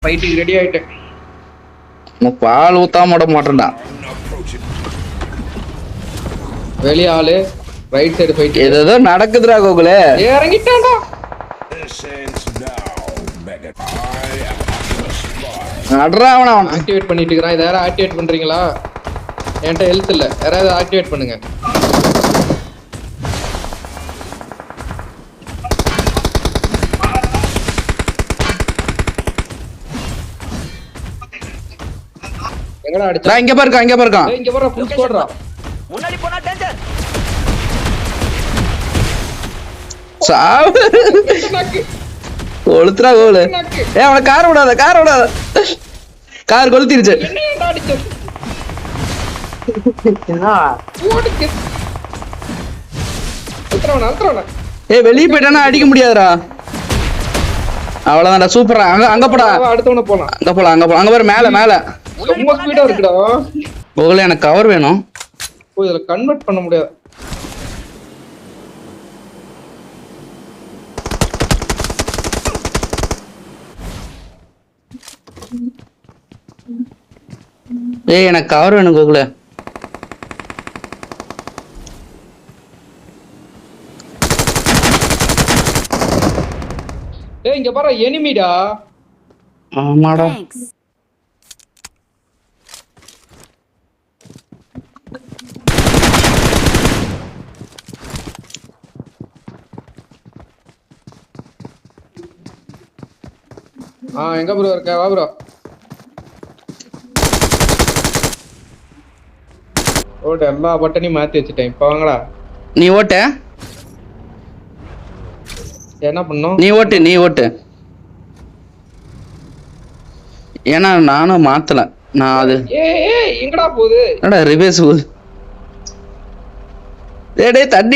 ஃபைட்டுக்கு ready ஆயிட்டேன். நான் பால் ஊத்தாம விட மாட்டேன்டா. வெளிய ஆளு ரைட் சைடு ஃபைட். ஏதோ நடக்குதுடா கோகுலே. இறங்கிட்டான்டா. அட்ரா அவன ஆக்டிவேட் பண்ணிட்டு இருக்கறான். இத யாரா ஆக்டிவேட் பண்றீங்களா? என்கிட்ட ஹெல்த் இல்ல. யாராவது ஆக்டிவேட் பண்ணுங்க. எங்கடா அடிச்சா? இங்க பாருங்க இங்க பாருங்க. இங்க போறா புஷ் போடுறா. முன்னாடி போனா டேஞ்சர். சாவு. கொளுத்துறா கோகுலே. அவன கார் விடாத கார் கொளுத்திருச்சு. என்னடா அடிச்ச? என்ன ஓடுக்கு. அல்ட்ராவனா. வெளிய போய்ட்டானா அடிக்க முடியாதுடா. அவ்வளவுதான்டா சூப்பரா. அங்க போடா. அடுத்தவன போலாம். அங்க போலாம் அங்க பாரு மேல. ரொம்ப ஸ்பீடா இருக்குடா. கோகுலே எனக்கு கவர் வேணும். ஓ இதல கன்வர்ட் பண்ண முடியாது. எனக்கு கவர் வேணும் கோகுலே. இங்க பாரு எனிமிடா. ஆமாடா. எங்க ப்ரோ இருக்க? வா ப்ரோ. ஓட எல்லா பட்டனையும் மாத்தி வச்சிட்டேன். இப்ப வாங்கடா. நீ ஓட்டு. என்ன பண்ணோம்? நீ ஓட்டு. ஏன்னா நானும் மாத்தல. நான் அது எங்கடா போகுது? என்னடா ரிவேர்ஸ் போகுது. டேய் தண்ணி